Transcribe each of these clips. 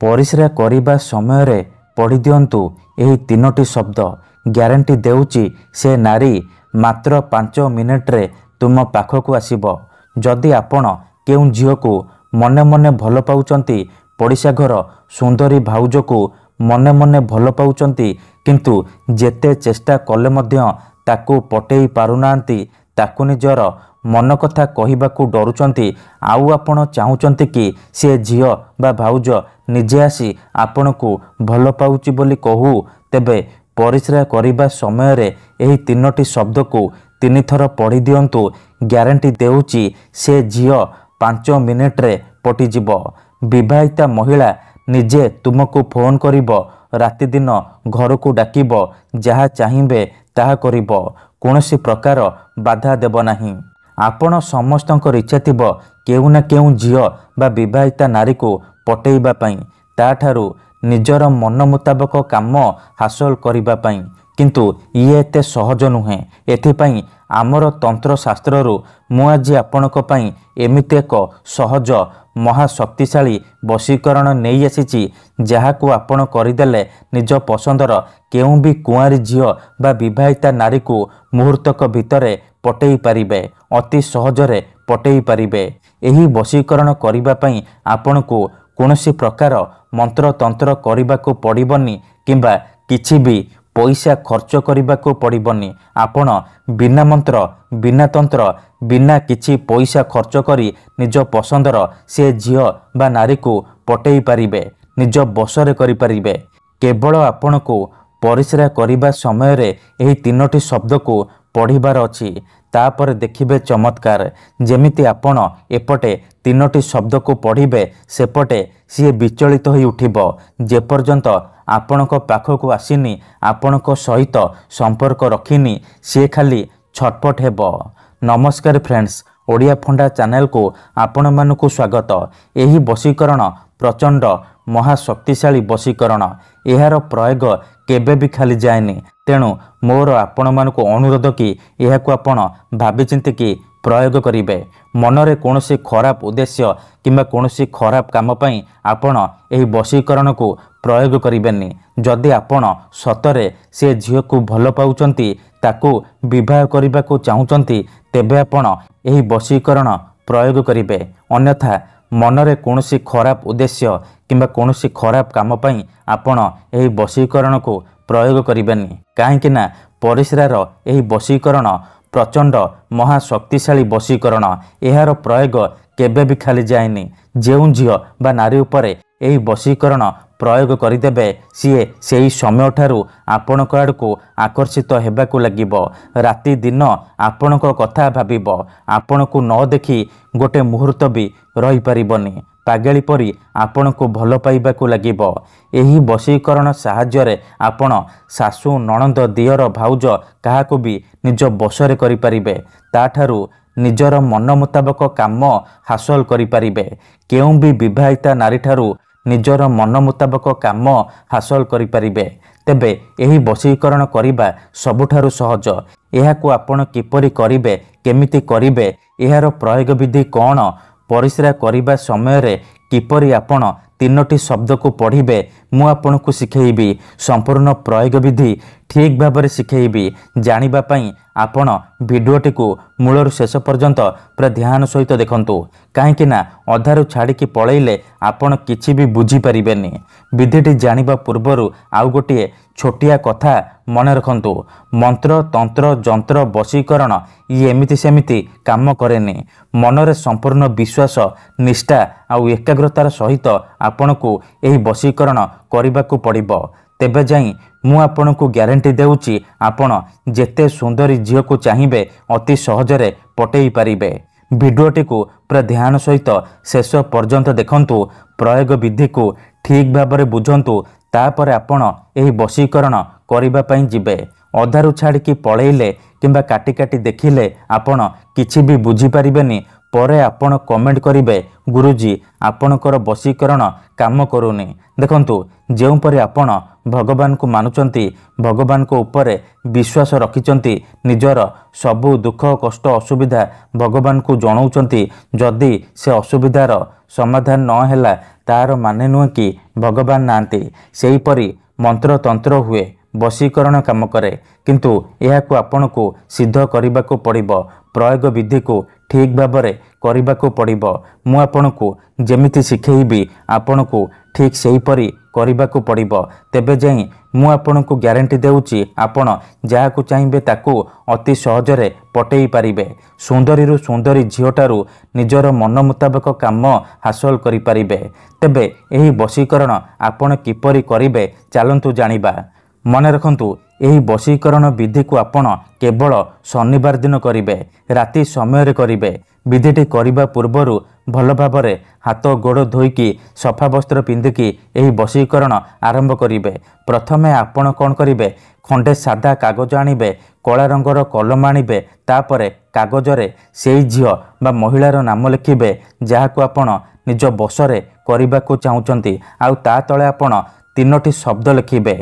परिस्रा करिबा समय पढ़ी दियंतु एही तीनोटी शब्द। ग्यारंटी देउची से नारी मात्र 5 मिनिट रे तुम पाखकू आसीबो। जदि आपण केउ झील को मने मने भल पाउचंती, पड़िशा घर सुंदरी भाउज को मने मने भल पाउचंती, किंतु जेते चेष्टा कले मध्य ताकू पटेई पारुनांती, ताकू निजर मन कथा कहिबाकू डरुचंती, आउ आपण चाहुचंती कि से झील बा भाउज निजे आसी आपनकू भल पाउची बोली कहू, तेबे परिस्रा करिबा समय रे एही तीनोटी शब्द को 3 थर पढ़ी दियंतु। ग्यारंटी देउची से झील 5 मिनिट रे पटी जिवो। विवाहिता महिला निजे तुमको फोन करिवो, राति दिन घर को डाकिबो, जहा चाहिबे ताहा करिवो, कोनोसी प्रकार बाधा देबो नाही। आपण समस्तंकर इच्छा थिबो केउ ना केउ झील बा विवाहिता नारी को पटेइबा पई, ताठारु निजर मन मुताबक काम हासिल करिबा पई, किंतु ये एते सहज नुहे। एथिपाई आमर तंत्र शास्त्ररु मु आज आपणक पई एमिति एक सहज महाशक्तिशाली वशीकरण नहीं आसीची, जहाकू आपण करिदेले निज पसंदर केउ भी कुआरी झील बा विवाहिता नारी को मुहूर्तक भितरे पटेई पारिबे, अति सहजरे पटेई पारिबे। एही वशीकरण करिबा पई आपणकू कोनोसी प्रकार मंत्र तंत्र करिबाकू पड़िबनी किंबा किछि भी पैसा खर्च करिबाकू पड़िबनी। आपण बिना मंत्र बिना तंत्र बिना किछि पैसा खर्च करी निज पसंदर से झील बा नारी को पटेई पारिबे, निज बसरे करि पारिबे। केवल आपणकू परिस्रा करिबा समय रे एही तीनोटी शब्द को पढ़िबार अछि, तापर देखिबे चमत्कार। जेमिति आपण एपटे तीनोटी शब्द को पढ़िबे, सेपटे सी विचलित होई उठिबो। जेपर्यंत आपणक पाखकू आसीनी, आपणक सहित संपर्क रखिनी, सी खाली छटपट हेबो। नमस्कार फ्रेंड्स, ओडिया फंडा चैनल को आपण मानकू स्वागत। एही वशीकरण प्रचंड महाशक्तिशाली वशीकरण, एहार प्रयोग केबे भी खाली जाएनी। तेणु मोर आपण मानकू अनुरोध कि एहाकू आपण भाबी चिंती कि प्रयोग करिवे। मनरे कोनोसी खराब उद्देश्य किंबा कोनोसी खराब काम पई आपण एही वशीकरण को प्रयोग करिवेनी। जदि आपण सतरे से झील को भल पाउचंती, ताकू विवाह करिबा को चाहुचंती, तेबे आपण एही वशीकरण प्रयोग करिवे। अन्यथा मनरे कोनोसी खराब उद्देश्य किंबा कोनोसी खराब काम पई आपण एही वशीकरण को प्रयोग करिवेनी। काहेकि ना परिस्रार एही वशीकरण प्रचंड महाशक्तिशाली वशीकरण, एहार प्रयोग केबे भी खाली जाएनी। जेउ झील बा नारी उपरे एही वशीकरण प्रयोग करिदेबे, सीए सेही समय ठारू आपणक आड़कू आकर्षित हेबाकू लागिबो। राति दिन आपणक कथा भाबिबो, आपणकू न देखी गोटे मुहूर्त भी रही पारिबनी। पागेली परी आपणकू भल पाइबाकू लागिबो। एही वशीकरण साहाय्य आपण सासू नणंद दियर भाउज काहाकू भी निज बसरे करि पारिबे, ताठारू निजर मन मुताबक काम हासिल करि पारिबे। केउ भी विवाहिता नारी ठारू निजर मन मुताबक काम हासिल करि पारिबे। तेबे एही वशीकरण करिबा सबुठारु सहज। एहाकू आपण किपरि करिबे, केमिति करिबे, एहार प्रयोग विधि कौन, परिस्रा करिबा समय रे किपरि आपण तीनोटी शब्द को पढ़िबे, मु आपनकू शिखेइबी। संपूर्ण प्रयोग विधि ठीक भाबरे शिखेइबी। जानिबा पई आपण वीडियोटी को मूलरु शेष पर्यंत पूरा ध्यान सहित देखंतु, काहेकि ना अधारु छाड़ी की पळैले आपण किछि भी बुझी परिबेनी। विधिटी जानिबा पूर्वरु आउ गोटिए छोटिया कथा मने रखंतु। मंत्र तंत्र जंत्र वशीकरण ये एमिति सेमिति काम करेनी। मनरे संपूर्ण विश्वास निष्ठा आउ एकाग्रतार सहित आपणकू एही वशीकरण करिबाकू पड़िबो। तेबे जाई मु आपणकू ग्यारंटी देउची, आपण जेते सुंदरी झील को चाहिबे अति सहजरे पटेई पारिबे। वीडियोटी को पूरा ध्यान सहित शेष पर्यंत देखंतु, प्रयोग विधि को ठीक भाबरे बुझंतु, तापर आपण एही वशीकरण करिबा पई जिबे। अधारु छाड़ी पळैले किंबा काटी काटी देखिले आपण किछि भी बुझी पारिबेनी। परे आपण कमेंट करिवे, गुरुजी आपणकर वशीकरण काम करूनी। देखंतु जेउ परे आपण भगवान को मानुचंती, भगवान को ऊपर विश्वास रखिचंती, निजर सबु दुख कष्ट असुविधा भगवान को जणाउचंती, जदि से असुविधार समाधान न हैला तार माने नुह कि ଭଗବାନ ନାହାନ୍ତି। ସେହିପରି ମନ୍ତ୍ରତନ୍ତ୍ର ହୁଏ, ବଶୀକରଣ କାମ କରେ, କିନ୍ତୁ ଏହାକୁ ଆପଣଙ୍କୁ ସିଦ୍ଧ କରିବାକୁ ପଡ଼ିବ। ପ୍ରୟୋଗ ବିଧିକୁ ଠିକ୍ ଭାବରେ କରିବାକୁ ପଡ଼ିବ। ମୁଁ ଆପଣଙ୍କୁ ଯେମିତି ଶିଖେଇବି ଆପଣଙ୍କୁ ଠିକ୍ ସେହିପରି କରିବାକୁ ପଡ଼ିବ। ତେବେ ଯାଇ ମୁଁ ଆପଣଙ୍କୁ ଗ୍ୟାରେଣ୍ଟି ଦେଉଛି ଆପଣ ଯାହାକୁ ଚାହିଁବେ ତାକୁ ଅତି ସହଜରେ ପଟେଇ ପାରିବେ। ସୁନ୍ଦରୀରୁ ସୁନ୍ଦରୀ ଝିଅଠାରୁ ନିଜର ମନ ମୁତାବକ କାମ ହାସଲ କରିପାରିବେ। ତେବେ ଏହି ବଶୀକରଣ ଆପଣ କିପରି କରିବେ ଚାଲନ୍ତୁ ଜାଣିବା। ମନେ ରଖନ୍ତୁ, ଏହି ବଶୀକରଣ ବିଧିକୁ ଆପଣ କେବଳ ଶନିବାର ଦିନ କରିବେ, ରାତି ସମୟରେ କରିବେ। ବିଧିଟି କରିବା ପୂର୍ବରୁ ଭଲ ଭାବରେ ହାତ ଗୋଡ଼ ଧୋଇକି ସଫା ବସ୍ତ୍ର ପିନ୍ଧିକି ଏହି ବଶୀକରଣ ଆରମ୍ଭ କରିବେ। ପ୍ରଥମେ ଆପଣ କ'ଣ କରିବେ, ଖଣ୍ଡେ ସାଦା କାଗଜ ଆଣିବେ, କଳା ରଙ୍ଗର କଲମ ଆଣିବେ। ତାପରେ କାଗଜରେ ସେଇ ଝିଅ ବା ମହିଳାର ନାମ ଲେଖିବେ ଯାହାକୁ ଆପଣ ନିଜ ବଶରେ କରିବାକୁ ଚାହୁଁଛନ୍ତି। ଆଉ ତା ତଳେ ଆପଣ 3ଟି ଶବ୍ଦ ଲେଖିବେ,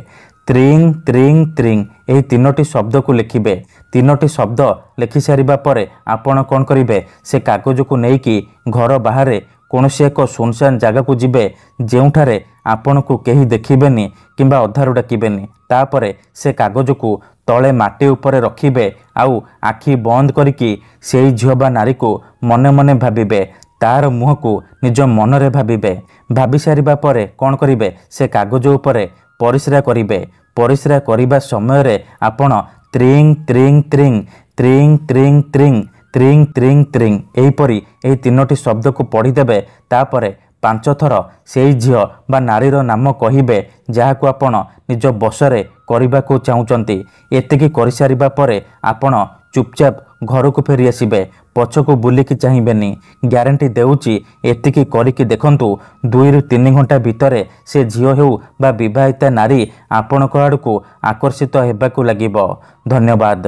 ତ୍ରିଂ ତ୍ରିଂ ତ୍ରିଂ। ଏହି 3ଟି ଶବ୍ଦକୁ ଲେଖିବେ। 3ଟି ଶବ୍ଦ ଲେଖିସାରିବା ପରେ ଆପଣ କ'ଣ କରିବେ, ସେ କାଗଜକୁ ନେଇକି ଘର ବାହାରେ କୌଣସି ଏକ ସୁନସାନ ଜାଗାକୁ ଯିବେ ଯେଉଁଠାରେ ଆପଣଙ୍କୁ କେହି ଦେଖିବେନି କିମ୍ବା ଅଧାରୁ ଡାକିବେନି। ତାପରେ ସେ କାଗଜକୁ ତଳେ ମାଟି ଉପରେ ରଖିବେ ଆଉ ଆଖି ବନ୍ଦ କରିକି ସେଇ ଝିଅ ବା ନାରୀକୁ ମନେ ମନେ ଭାବିବେ। ତାର ମୁହଁକୁ ନିଜ ମନରେ ଭାବିବେ। ଭାବି ସାରିବା ପରେ କ'ଣ କରିବେ, ସେ କାଗଜ ଉପରେ ପରିସ୍ରା କରିବେ। ପରିସ୍ରା କରିବା ସମୟରେ ଆପଣ ତ୍ରିଂ ତ୍ରିଂ ତ୍ରିଂ ତ୍ରିଂ ତ୍ରିଂ ତ୍ରିଂ ତ୍ରିଂ ତ୍ରିଂ ତ୍ରିଂ ଏହିପରି ଏହି 3ଟି ଶବ୍ଦକୁ ପଢ଼ିଦେବେ। ତାପରେ 5 ଥର ସେଇ ଝିଅ ବା ନାରୀର ନାମ କହିବେ ଯାହାକୁ ଆପଣ ନିଜ ବଶରେ କରିବାକୁ ଚାହୁଁଛନ୍ତି। ଏତିକି କରିସାରିବା ପରେ ଆପଣ ଚୁପଚାପ ଘରକୁ ଫେରି ଆସିବେ, ପଛକୁ ବୁଲିକି ଚାହିଁବେନି। ଗ୍ୟାରେଣ୍ଟି ଦେଉଛି ଏତିକି କରିକି ଦେଖନ୍ତୁ, 2ରୁ 3 ଘଣ୍ଟା ଭିତରେ ସେ ଝିଅ ହେଉ ବା ବିବାହିତା ନାରୀ ଆପଣଙ୍କ ଆଡ଼କୁ ଆକର୍ଷିତ ହେବାକୁ ଲାଗିବ। ଧନ୍ୟବାଦ।